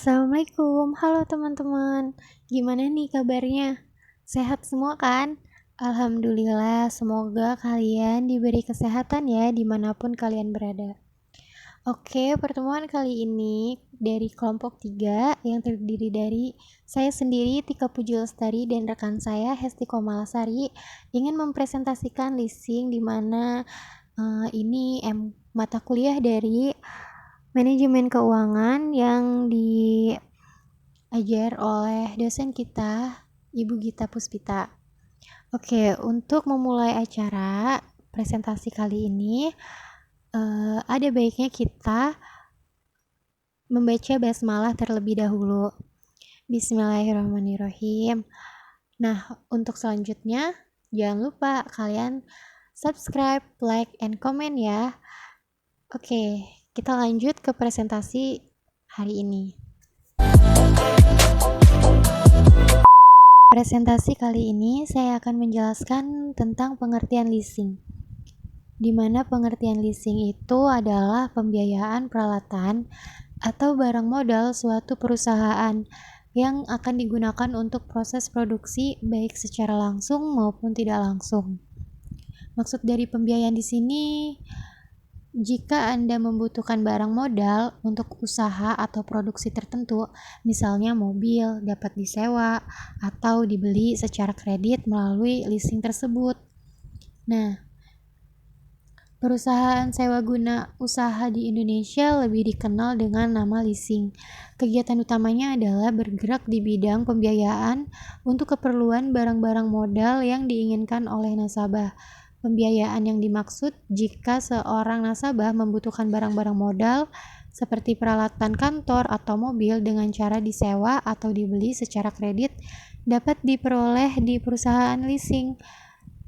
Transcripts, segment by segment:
Assalamualaikum, halo teman-teman. Gimana nih kabarnya? Sehat semua kan? Alhamdulillah, semoga kalian diberi kesehatan ya dimanapun kalian berada. Oke, pertemuan kali ini dari kelompok 3 yang terdiri dari saya sendiri, Tika Puji Lestari, dan rekan saya, Hesti Komalasari, ingin mempresentasikan leasing di mana ini mata kuliah dari manajemen keuangan yang diajar oleh dosen kita, Ibu Gita Puspita. Oke, untuk memulai acara presentasi kali ini, ada baiknya kita membaca basmalah terlebih dahulu. Bismillahirrahmanirrahim. Nah, untuk selanjutnya, jangan lupa kalian subscribe, like, and comment ya. Oke, kita lanjut ke presentasi hari ini. Presentasi kali ini saya akan menjelaskan tentang pengertian leasing, di mana pengertian leasing itu adalah pembiayaan peralatan atau barang modal suatu perusahaan yang akan digunakan untuk proses produksi baik secara langsung maupun tidak langsung. Maksud dari pembiayaan di sini, jika Anda membutuhkan barang modal untuk usaha atau produksi tertentu, misalnya mobil dapat disewa atau dibeli secara kredit melalui leasing tersebut. Nah, perusahaan sewa guna usaha di Indonesia lebih dikenal dengan nama leasing. Kegiatan utamanya adalah bergerak di bidang pembiayaan untuk keperluan barang-barang modal yang diinginkan oleh nasabah. Pembiayaan yang dimaksud jika seorang nasabah membutuhkan barang-barang modal seperti peralatan kantor atau mobil dengan cara disewa atau dibeli secara kredit dapat diperoleh di perusahaan leasing.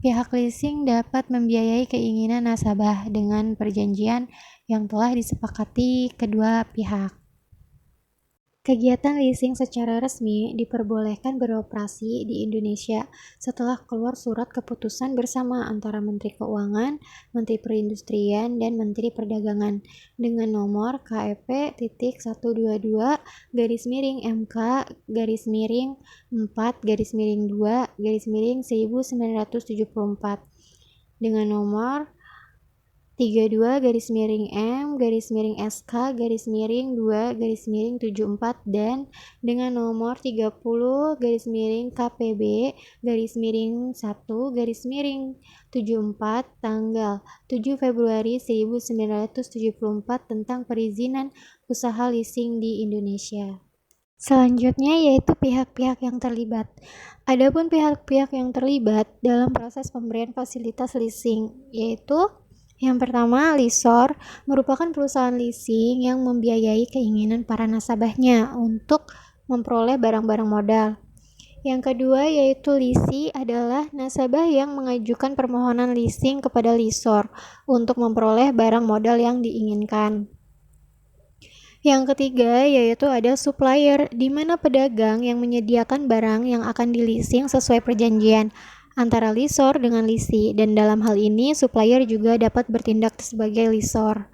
Pihak leasing dapat membiayai keinginan nasabah dengan perjanjian yang telah disepakati kedua pihak. Kegiatan leasing secara resmi diperbolehkan beroperasi di Indonesia setelah keluar surat keputusan bersama antara Menteri Keuangan, Menteri Perindustrian, dan Menteri Perdagangan dengan nomor KEP-TITIK122-4-2-1974 dengan nomor 32-M-SK-2-74 dan dengan nomor 30-KPB-1-74 tanggal 7 Februari 1974 tentang perizinan usaha leasing di Indonesia. Selanjutnya yaitu pihak-pihak yang terlibat. Adapun pihak-pihak yang terlibat dalam proses pemberian fasilitas leasing yaitu yang pertama, lessor merupakan perusahaan leasing yang membiayai keinginan para nasabahnya untuk memperoleh barang-barang modal. Yang kedua yaitu lessee adalah nasabah yang mengajukan permohonan leasing kepada lessor untuk memperoleh barang modal yang diinginkan. Yang ketiga yaitu ada supplier, di mana pedagang yang menyediakan barang yang akan di-leasing sesuai perjanjian antara lessor dengan lessee, dan dalam hal ini supplier juga dapat bertindak sebagai lessor.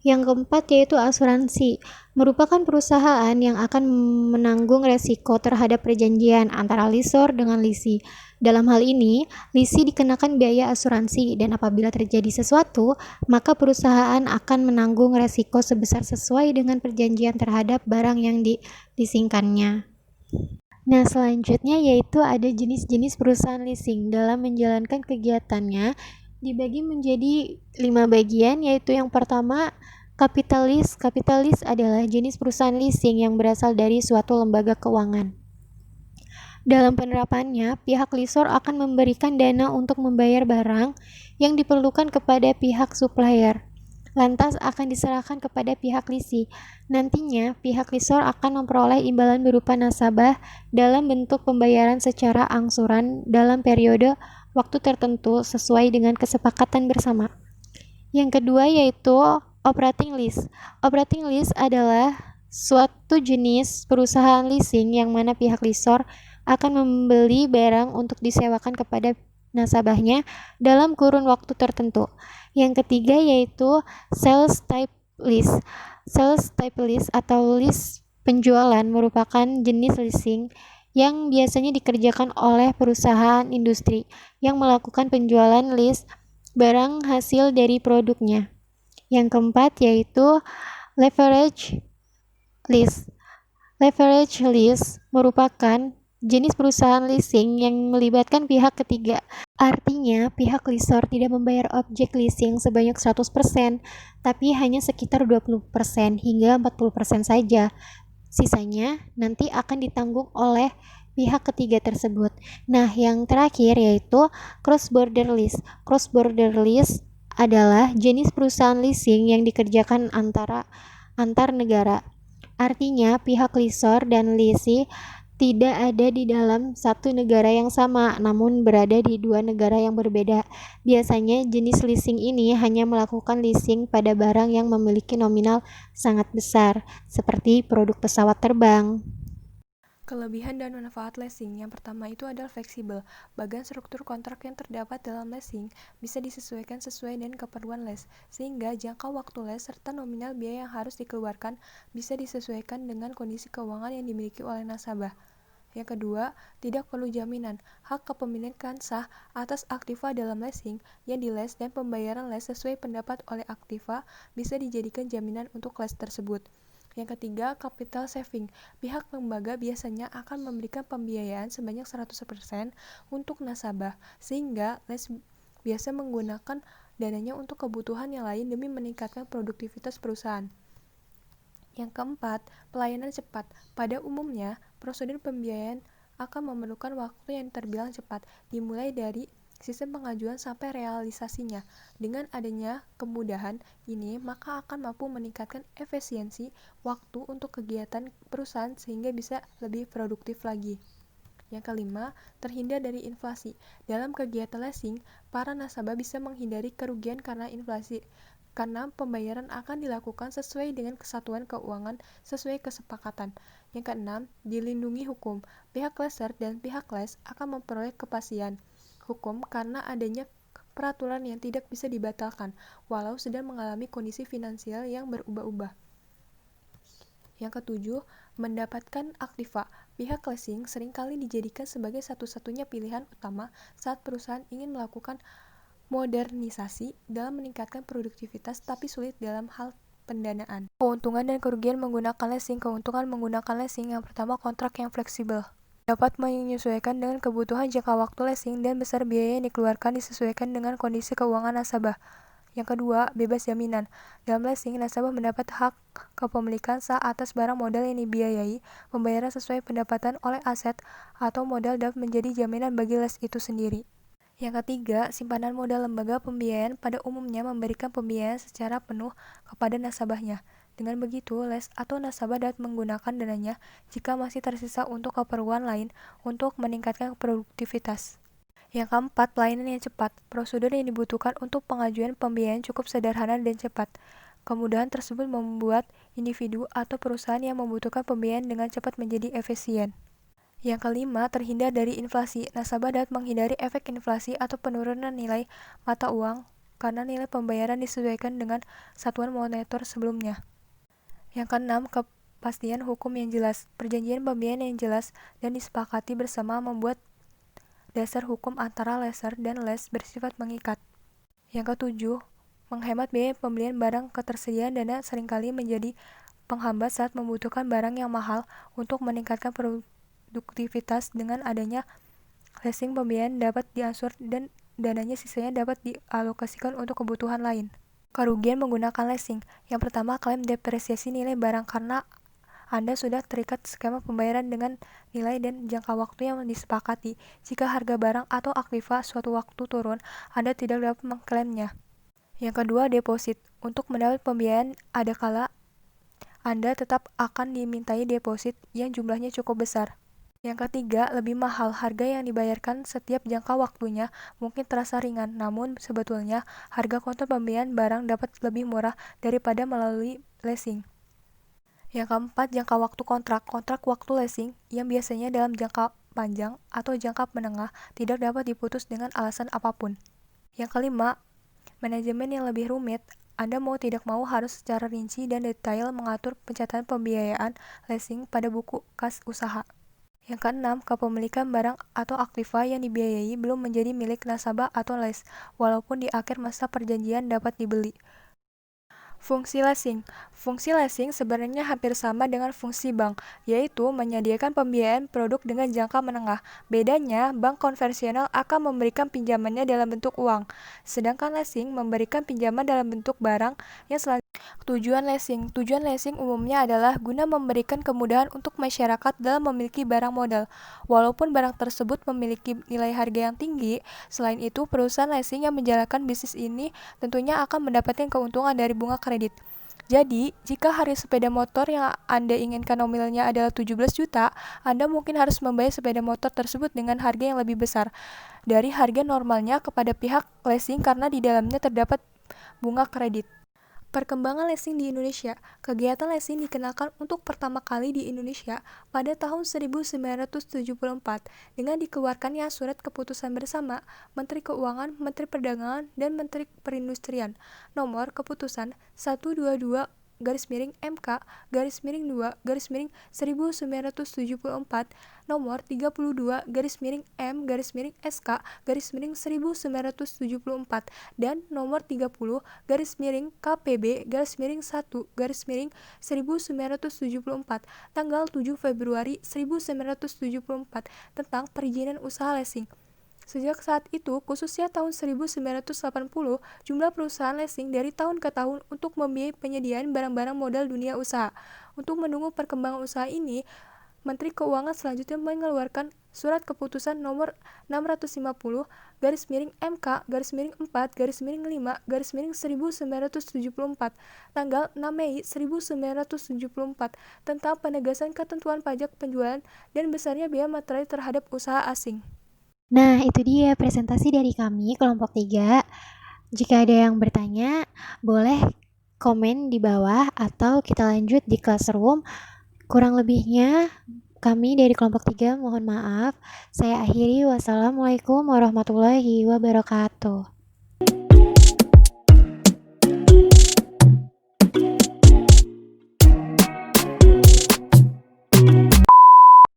Yang keempat yaitu asuransi, merupakan perusahaan yang akan menanggung resiko terhadap perjanjian antara lessor dengan lessee. Dalam hal ini, lessee dikenakan biaya asuransi dan apabila terjadi sesuatu, maka perusahaan akan menanggung resiko sebesar sesuai dengan perjanjian terhadap barang yang di-leasingkannya. Nah, selanjutnya yaitu ada jenis-jenis perusahaan leasing. Dalam menjalankan kegiatannya dibagi menjadi 5 bagian, yaitu yang pertama capital lease. Capital lease adalah jenis perusahaan leasing yang berasal dari suatu lembaga keuangan. Dalam penerapannya, pihak lessor akan memberikan dana untuk membayar barang yang diperlukan kepada pihak supplier. Lantas akan diserahkan kepada pihak lessee. Nantinya, pihak lessor akan memperoleh imbalan berupa nasabah dalam bentuk pembayaran secara angsuran dalam periode waktu tertentu sesuai dengan kesepakatan bersama. Yang kedua yaitu operating lease. Operating lease adalah suatu jenis perusahaan leasing yang mana pihak lessor akan membeli barang untuk disewakan kepada nasabahnya dalam kurun waktu tertentu. Yang ketiga yaitu sales type lease. Sales type lease atau lease penjualan merupakan jenis leasing yang biasanya dikerjakan oleh perusahaan industri yang melakukan penjualan lease barang hasil dari produknya. Yang keempat yaitu leverage lease. Leverage lease merupakan jenis perusahaan leasing yang melibatkan pihak ketiga. Artinya, pihak lessor tidak membayar objek leasing sebanyak 100%, tapi hanya sekitar 20% hingga 40% saja. Sisanya nanti akan ditanggung oleh pihak ketiga tersebut. Nah, yang terakhir yaitu cross-border lease. Cross-border lease adalah jenis perusahaan leasing yang dikerjakan antar negara. Artinya, pihak lessor dan lessee tidak ada di dalam satu negara yang sama, namun berada di dua negara yang berbeda. Biasanya, jenis leasing ini hanya melakukan leasing pada barang yang memiliki nominal sangat besar, seperti produk pesawat terbang. Kelebihan dan manfaat leasing. Yang pertama itu adalah fleksibel. Bagian struktur kontrak yang terdapat dalam leasing bisa disesuaikan sesuai dengan keperluan les, sehingga jangka waktu les serta nominal biaya yang harus dikeluarkan bisa disesuaikan dengan kondisi keuangan yang dimiliki oleh nasabah. Yang kedua, tidak perlu jaminan. Hak kepemilikan sah atas aktiva dalam leasing yang diles dan pembayaran les sesuai pendapat oleh aktiva bisa dijadikan jaminan untuk les tersebut. Yang ketiga, capital saving. Pihak lembaga biasanya akan memberikan pembiayaan sebanyak 100% untuk nasabah, sehingga les biasa menggunakan dananya untuk kebutuhan yang lain demi meningkatkan produktivitas perusahaan. Yang keempat, pelayanan cepat. Pada umumnya, prosedur pembiayaan akan memerlukan waktu yang terbilang cepat, dimulai dari sistem pengajuan sampai realisasinya. Dengan adanya kemudahan ini, maka akan mampu meningkatkan efisiensi waktu untuk kegiatan perusahaan sehingga bisa lebih produktif lagi. Yang kelima, terhindar dari inflasi. Dalam kegiatan leasing, para nasabah bisa menghindari kerugian karena inflasi, karena pembayaran akan dilakukan sesuai dengan kesatuan keuangan sesuai kesepakatan. Yang keenam, dilindungi hukum. Pihak lessor dan pihak les akan memperoleh kepastian hukum karena adanya peraturan yang tidak bisa dibatalkan, walau sedang mengalami kondisi finansial yang berubah-ubah. Yang ketujuh, mendapatkan aktiva. Pihak leasing seringkali dijadikan sebagai satu-satunya pilihan utama saat perusahaan ingin melakukan modernisasi dalam meningkatkan produktivitas tapi sulit dalam hal pendanaan. Keuntungan dan kerugian menggunakan leasing. Keuntungan menggunakan leasing yang pertama, kontrak yang fleksibel. Dapat menyesuaikan dengan kebutuhan jangka waktu leasing dan besar biaya yang dikeluarkan disesuaikan dengan kondisi keuangan nasabah. Yang kedua, bebas jaminan. Dalam leasing, nasabah mendapat hak kepemilikan sah atas barang modal yang dibiayai, pembayaran sesuai pendapatan oleh aset atau modal dapat menjadi jaminan bagi les itu sendiri. Yang ketiga, simpanan modal. Lembaga pembiayaan pada umumnya memberikan pembiayaan secara penuh kepada nasabahnya. Dengan begitu, les atau nasabah dapat menggunakan dananya jika masih tersisa untuk keperluan lain untuk meningkatkan produktivitas. Yang keempat, pelayanan yang cepat. Prosedur yang dibutuhkan untuk pengajuan pembiayaan cukup sederhana dan cepat. Kemudahan tersebut membuat individu atau perusahaan yang membutuhkan pembiayaan dengan cepat menjadi efisien. Yang kelima, terhindar dari inflasi. Nasabah dapat menghindari efek inflasi atau penurunan nilai mata uang karena nilai pembayaran disesuaikan dengan satuan moneter sebelumnya. Yang keenam, kepastian hukum yang jelas. Perjanjian pembiayaan yang jelas dan disepakati bersama membuat dasar hukum antara lessor dan les bersifat mengikat. Yang ketujuh, menghemat biaya pembelian barang. Ketersediaan dana seringkali menjadi penghambat saat membutuhkan barang yang mahal untuk meningkatkan produktivitas. Dengan adanya leasing, pembiayaan dapat diangsur dan dananya sisanya dapat dialokasikan untuk kebutuhan lain. Kerugian menggunakan leasing. Yang pertama, klaim depresiasi nilai barang karena Anda sudah terikat skema pembayaran dengan nilai dan jangka waktu yang disepakati. Jika harga barang atau aktiva suatu waktu turun, Anda tidak dapat mengklaimnya. Yang kedua, deposit. Untuk mendapat pembiayaan, ada kala Anda tetap akan dimintai deposit yang jumlahnya cukup besar. Yang ketiga, lebih mahal. Harga yang dibayarkan setiap jangka waktunya mungkin terasa ringan, namun sebetulnya harga kontrak pembelian barang dapat lebih murah daripada melalui leasing. Yang keempat, jangka waktu kontrak. Kontrak waktu leasing yang biasanya dalam jangka panjang atau jangka menengah tidak dapat diputus dengan alasan apapun. Yang kelima, manajemen yang lebih rumit. Anda mau tidak mau harus secara rinci dan detail mengatur pencatatan pembiayaan leasing pada buku kas usaha. Yang keenam, kepemilikan barang atau aktiva yang dibiayai belum menjadi milik nasabah atau les, walaupun di akhir masa perjanjian dapat dibeli. Fungsi leasing. Fungsi leasing sebenarnya hampir sama dengan fungsi bank, yaitu menyediakan pembiayaan produk dengan jangka menengah. Bedanya, bank konvensional akan memberikan pinjamannya dalam bentuk uang, sedangkan leasing memberikan pinjaman dalam bentuk barang yang selanjutnya. Tujuan leasing. Tujuan leasing umumnya adalah guna memberikan kemudahan untuk masyarakat dalam memiliki barang modal. Walaupun barang tersebut memiliki nilai harga yang tinggi, selain itu perusahaan leasing yang menjalankan bisnis ini tentunya akan mendapatkan keuntungan dari bunga kredit. Jadi, jika harga sepeda motor yang Anda inginkan nominalnya adalah 17 juta, Anda mungkin harus membayar sepeda motor tersebut dengan harga yang lebih besar dari harga normalnya kepada pihak leasing karena di dalamnya terdapat bunga kredit. Perkembangan leasing di Indonesia. Kegiatan leasing dikenalkan untuk pertama kali di Indonesia pada tahun 1974 dengan dikeluarkannya Surat Keputusan Bersama Menteri Keuangan, Menteri Perdagangan, dan Menteri Perindustrian Nomor Keputusan 122-2-1974 Nomor 32-M-SK-1974 dan Nomor 30-KPB-1-1974 tanggal 7 Februari 1974 tentang perizinan usaha leasing. Sejak saat itu, khususnya tahun 1980, jumlah perusahaan leasing dari tahun ke tahun untuk membiayai penyediaan barang-barang modal dunia usaha. Untuk mendukung perkembangan usaha ini, Menteri Keuangan selanjutnya mengeluarkan Surat Keputusan Nomor 650-4-4-5-1974 tanggal 6 Mei 1974 tentang penegasan ketentuan pajak penjualan dan besarnya biaya materai terhadap usaha asing. Nah, itu dia presentasi dari kami kelompok 3. Jika ada yang bertanya, boleh komen di bawah atau kita lanjut di classroom. Kurang lebihnya kami dari kelompok 3 mohon maaf. Saya akhiri. Wassalamualaikum warahmatullahi wabarakatuh.